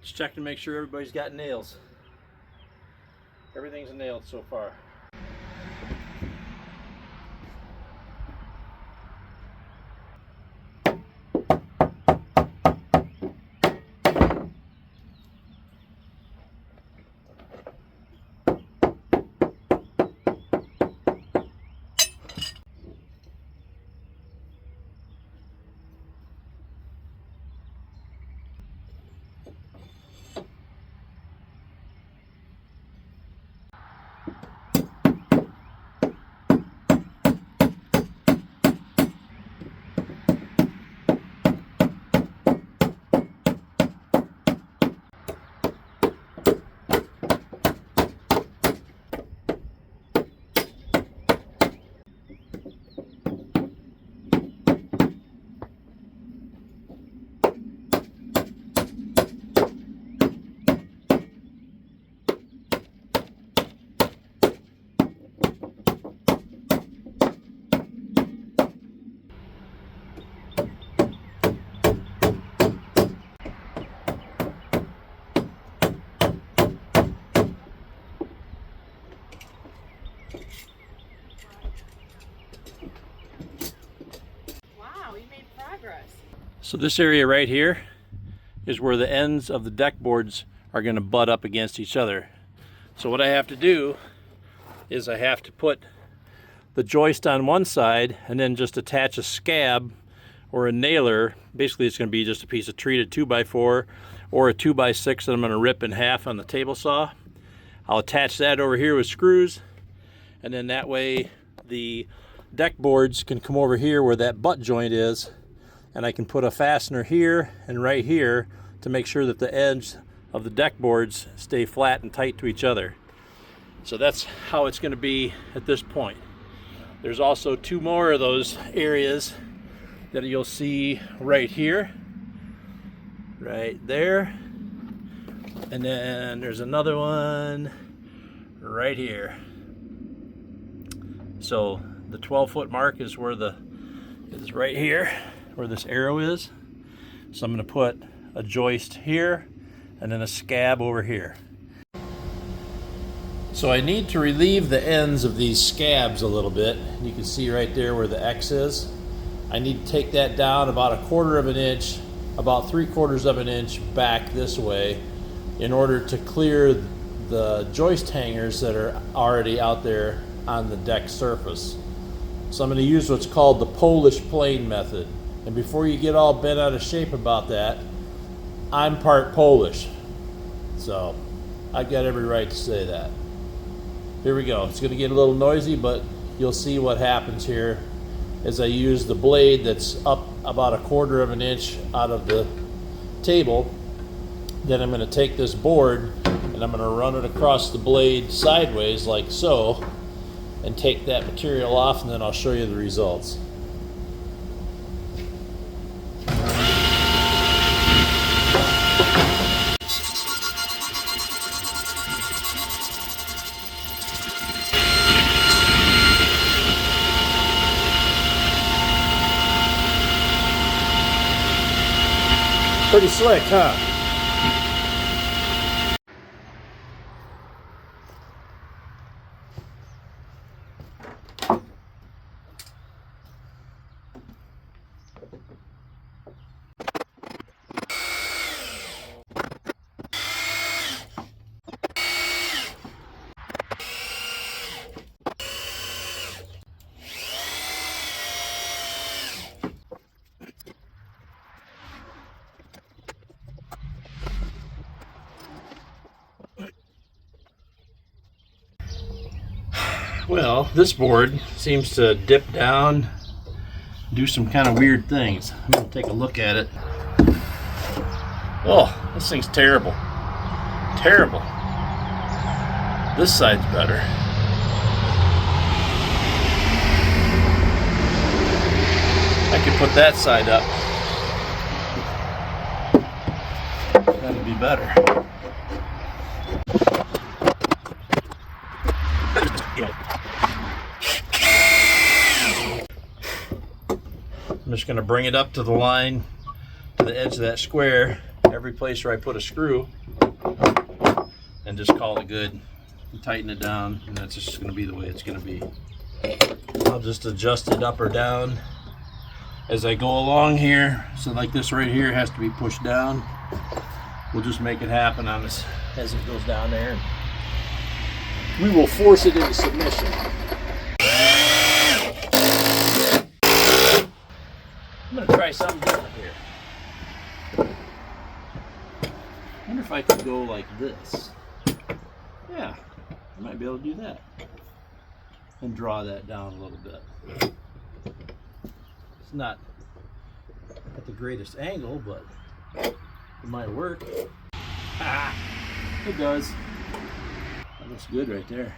Just checking to make sure everybody's got nails. Everything's nailed so far. So this area right here is where the ends of the deck boards are going to butt up against each other. So what I have to do is I have to put the joist on one side and then just attach a scab or a nailer. Basically it's going to be just a piece of treated 2x4 or a 2x6 that I'm going to rip in half on the table saw. I'll attach that over here with screws, and then that way the deck boards can come over here where that butt joint is, and I can put a fastener here and right here to make sure that the edge of the deck boards stay flat and tight to each other. So that's how it's going to be at this point. There's also two more of those areas that you'll see right here, right there, and then there's another one right here. So the 12-foot mark is where is right here, where this arrow is. So I'm going to put a joist here and then a scab over here. So I need to relieve the ends of these scabs a little bit. You can see right there where the X is. I need to take that down about 1/4 of an inch, about 3/4 of an inch back this way in order to clear the joist hangers that are already out there on the deck surface. So I'm going to use what's called the Polish plane method. And before you get all bent out of shape about that, I'm part Polish. So I've got every right to say that. Here we go. It's going to get a little noisy, but you'll see what happens here as I use the blade that's up about 1/4 of an inch out of the table. Then I'm going to take this board and I'm going to run it across the blade sideways like so and take that material off, and then I'll show you the results. Pretty slick, huh? Well, this board seems to dip down, do some kind of weird things. I'm going to take a look at it. Oh, this thing's terrible. Terrible. This side's better. I could put that side up. That'd be better. I'm just going to bring it up to the line, to the edge of that square, and every place where I put a screw and just call it good. And tighten it down, and that's just going to be the way it's going to be. I'll just adjust it up or down as I go along here. So like this right here has to be pushed down. We'll just make it happen on this as it goes down there. We will force it into submission. I'm going to try something different here. I wonder if I could go like this. Yeah, I might be able to do that. And draw that down a little bit. It's not at the greatest angle, but it might work. Ah, it does. That looks good right there.